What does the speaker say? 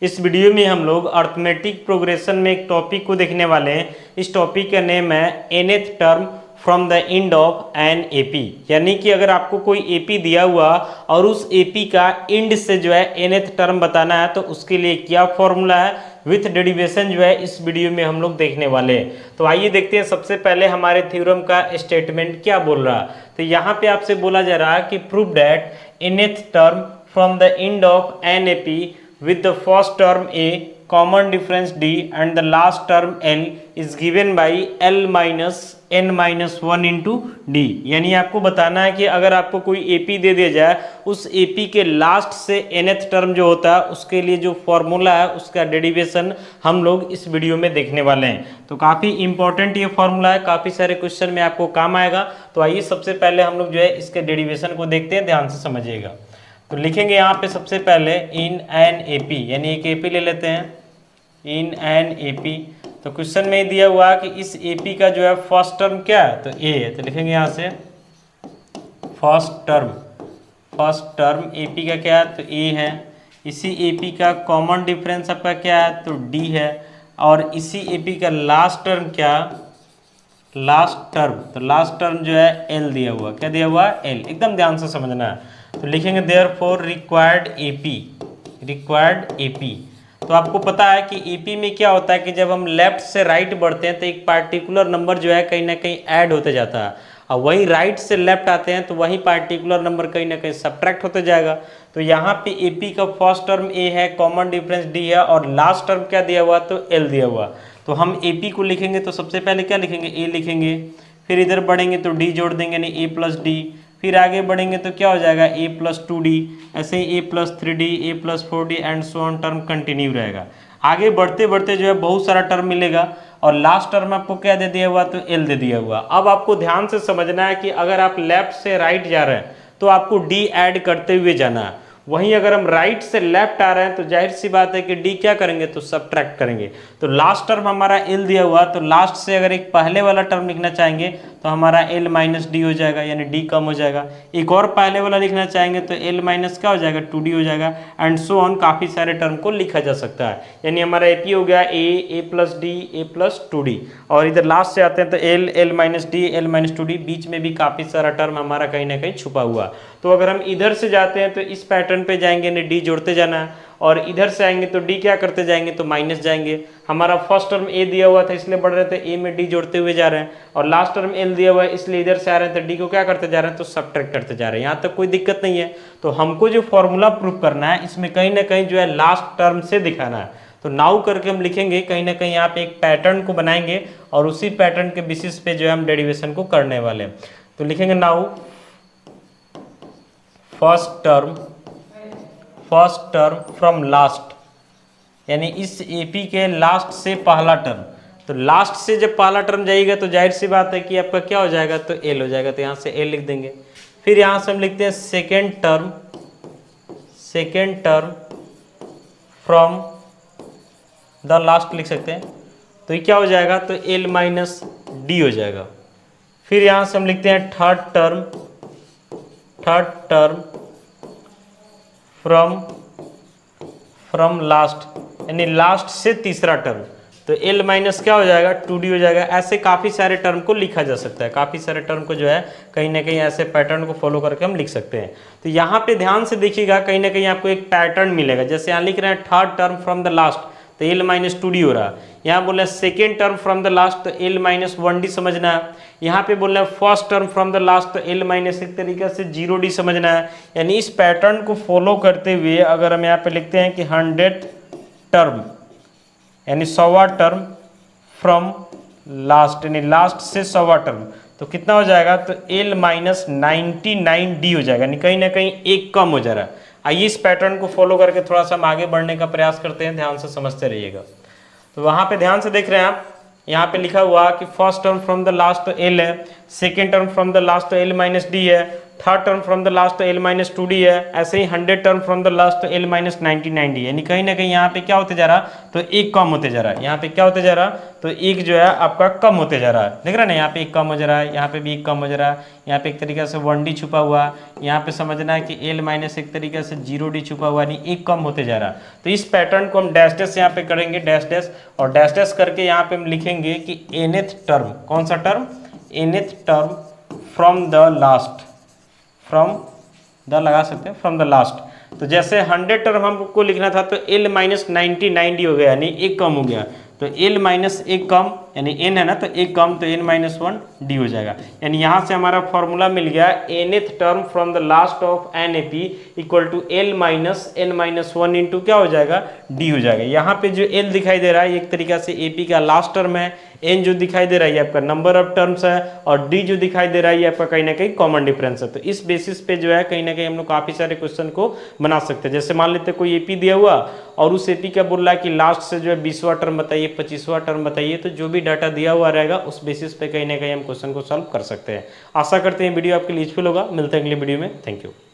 इस वीडियो में हम लोग अर्थमेटिक प्रोग्रेशन में एक टॉपिक को देखने वाले हैं। इस टॉपिक का नेम है nth term from the end of an AP. यानी कि अगर आपको कोई एपी दिया हुआ और उस एपी का एंड से जो है nth टर्म बताना है तो उसके लिए क्या फॉर्मूला है विथ डेरिवेशन जो है इस वीडियो में हम लोग देखने वाले हैं। तो आइए देखते हैं सबसे पहले हमारे थ्योरम का स्टेटमेंट क्या बोल रहा है। तो यहाँ पे आपसे बोला जा रहा है कि prove that nth term from the end of an AP with the first term a common difference d and the last term l is given by l minus n minus 1 into d। यानी आपको बताना है कि अगर आपको कोई AP दे दिया जाए उस एपी के लास्ट से nth टर्म जो होता है उसके लिए जो फॉर्मूला है उसका डेरिवेशन हम लोग इस वीडियो में देखने वाले हैं। तो काफ़ी इंपॉर्टेंट ये फॉर्मूला है, काफ़ी सारे क्वेश्चन में आपको काम आएगा। तो आइए सबसे पहले हम लोग जो है इसके डेरिवेशन को देखते हैं, ध्यान से समझिएगा। तो लिखेंगे यहाँ पे सबसे पहले इन एन एपी, यानी एक एपी ले लेते हैं इन एन एपी। तो क्वेश्चन में दिया हुआ कि इस एपी का जो है फर्स्ट टर्म क्या है तो ए है। तो लिखेंगे यहाँ से फर्स्ट टर्म एपी का क्या है तो ए है। इसी एपी का कॉमन डिफरेंस आपका क्या है तो डी है। और इसी एपी का लास्ट टर्म क्या, लास्ट टर्म, तो लास्ट टर्म जो है एल दिया हुआ, क्या दिया हुआ एल, एकदम ध्यान से समझना है। तो लिखेंगे देयरफॉर रिक्वायर्ड एपी। तो आपको पता है कि एपी में क्या होता है कि जब हम लेफ्ट से राइट बढ़ते हैं तो एक पार्टिकुलर नंबर जो है कहीं ना कहीं ऐड होते जाता है, और वहीं राइट से लेफ्ट आते हैं तो वही पार्टिकुलर नंबर कहीं ना कहीं सब्ट्रैक्ट होते जाएगा। तो यहाँ पे एपी का फर्स्ट टर्म ए है, कॉमन डिफरेंस डी है और लास्ट टर्म क्या दिया हुआ तो एल दिया हुआ। तो हम एपी को लिखेंगे तो सबसे पहले क्या लिखेंगे ए लिखेंगे, फिर इधर बढ़ेंगे तो डी जोड़ देंगे यानी ए प्लस डी, फिर आगे बढ़ेंगे तो क्या हो जाएगा a प्लस 2d, ऐसे ही a plus 3d, a plus 4d and so on term continue रहेगा। आगे बढ़ते बढ़ते जो है बहुत सारा टर्म मिलेगा और लास्ट टर्म आपको क्या दे दिया हुआ तो l दे दिया हुआ। अब आपको ध्यान से समझना है कि अगर आप लेफ्ट से राइट जा रहे हैं तो आपको d ऐड करते हुए जाना है, वहीं अगर हम राइट से लेफ्ट आ रहे हैं तो जाहिर सी बात है कि डी क्या करेंगे तो सब्ट्रैक्ट करेंगे। तो लास्ट टर्म हमारा एल दिया हुआ, तो लास्ट से अगर एक पहले वाला टर्म लिखना चाहेंगे तो हमारा एल माइनस डी हो जाएगा यानी डी कम हो जाएगा। एक और पहले वाला लिखना चाहेंगे तो एल माइनस क्या हो जाएगा 2d हो जाएगा एंड सो ऑन, काफ़ी सारे टर्म को लिखा जा सकता है। यानी हमारा एपी हो गया ए प्लस डी, ए प्लस 2d, और इधर लास्ट से आते हैं तो L minus D, L minus 2d, बीच में भी काफ़ी सारा टर्म हमारा कहीं ना कहीं छुपा हुआ। तो अगर हम इधर से जाते हैं तो इस पैटर्न पे जाएंगे यानी डी जोड़ते जाना है, और इधर से आएंगे तो डी क्या करते जाएंगे तो माइनस जाएंगे। हमारा फर्स्ट टर्म ए दिया हुआ था इसलिए बढ़ रहे थे, ए में डी जोड़ते हुए जा रहे हैं, और लास्ट टर्म एल दिया हुआ है इसलिए इधर से आ रहे हैं तो डी को क्या करते जा रहे हैं तो सब्ट्रैक्ट करते जा रहे हैं। यहाँ तक कोई दिक्कत नहीं है। तो हमको जो फॉर्मूला प्रूव करना है इसमें कहीं ना कहीं जो है लास्ट टर्म से दिखाना है। तो नाउ करके हम लिखेंगे कहीं ना कहीं यहाँ पे एक पैटर्न को बनाएंगे और उसी पैटर्न के बेसिस पे जो है हम डेरिवेशन को करने वाले हैं। तो लिखेंगे now first term from last, यानी इस एपी के लास्ट से पहला टर्म। तो लास्ट से जब पहला टर्म जाएगा तो जाहिर सी बात है कि आपका क्या हो जाएगा तो एल हो जाएगा, तो यहाँ से एल लिख देंगे। फिर यहाँ से हम लिखते हैं second term from the last लिख सकते हैं, तो ये क्या हो जाएगा तो एल माइनस डी हो जाएगा। फिर यहाँ से हम लिखते हैं थर्ड टर्म फ्रॉम लास्ट, यानी लास्ट से तीसरा टर्म, तो एल माइनस क्या हो जाएगा 2d हो जाएगा। ऐसे काफ़ी सारे टर्म को लिखा जा सकता है, काफ़ी सारे टर्म को जो है कहीं ना कहीं ऐसे पैटर्न को फॉलो करके हम लिख सकते हैं। तो यहाँ पे ध्यान से देखिएगा कहीं ना कहीं आपको एक पैटर्न मिलेगा। जैसे यहाँ लिख रहे हैं third term from the last तो एल माइनस 2d हो रहा है। यहाँ बोल रहे हैं second term from the last तो एल माइनस 1d समझना है। यहाँ पे बोल रहे हैं first term from the last तो एल माइनस एक तरीके से 0d समझना है। यानी इस पैटर्न को फॉलो करते हुए अगर हम यहाँ पे लिखते हैं कि 100th टर्म यानी 100वां टर्म फ्रॉम लास्ट, यानी लास्ट से 100वां टर्म, तो कितना हो जाएगा तो एल माइनस 99d हो जाएगा, यानी कहीं ना कहीं एक कम हो जा रहा है। आइए इस पैटर्न को फॉलो करके थोड़ा सा हम आगे बढ़ने का प्रयास करते हैं, ध्यान से समझते रहिएगा। तो वहाँ पे ध्यान से देख रहे हैं आप, यहाँ पे लिखा हुआ कि first term from the last तो एल है, second term from the last L minus D है, third term from the last L minus 2d है, ऐसे ही 100 term from the last L minus 99 यानी कहीं ना कहीं यहाँ पे क्या होते जा रहा, तो एक कम होते जा रहा है, यहाँ पे क्या होते जा रहा, तो एक जो है आपका कम होते जा रहा है, देख रहे ना, यहाँ पे एक कम हो जा रहा है, यहाँ पे भी एक कम हो जा रहा है, यहाँ पे एक तरीके से 1d छुपा हुआ, यहाँ पे समझना है कि एल माइनस एक तरीके से 0d छुपा हुआ, यानी एक कम होते जा रहा है। तो इस पैटर्न को हम डैश डैश यहाँ पे करेंगे, डैश डैश, और डैश डैश करके यहाँ पे हम लिखेंगे कि nth टर्म, कौन सा term, nth term from the last, from the लगा सकते हैं, फ्रॉम द लास्ट। तो जैसे 100 टर्म हमको लिखना था तो L माइनस 90 हो गया, यानी एक कम हो गया, तो L माइनस एक कम, यानी n है ना, तो एक कम, तो n माइनस 1d हो जाएगा। यानी यहाँ से हमारा फॉर्मूला मिल गया nth term from the last of NAP equal to L minus n minus 1 into क्या हो जाएगा, d हो जाएगा। यहाँ पे जो L दिखाई दे रहा है एक तरीका से AP का लास्ट टर्म है, n जो दिखाई दे रहा है ये आपका नंबर ऑफ टर्म्स है, और d जो दिखाई दे रहा है ये आपका कहीं ना कहीं कॉमन डिफरेंस है। तो इस बेसिस पे जो है कहीं ना कहीं हम लोग काफी सारे क्वेश्चन को बना सकते हैं। जैसे मान लेते कोई AP दिया हुआ और उस AP का बोल रहा है कि लास्ट से जो है 20वां टर्म बताइए, 25वां टर्म बताइए, तो जो भी डाटा दिया हुआ रहेगा उस बेसिस पे कहीं ना कहीं हम क्वेश्चन को सॉल्व कर सकते हैं। आशा करते हैं वीडियो आपके लिए यूजफुल होगा। मिलते हैं अगले वीडियो में। Thank you.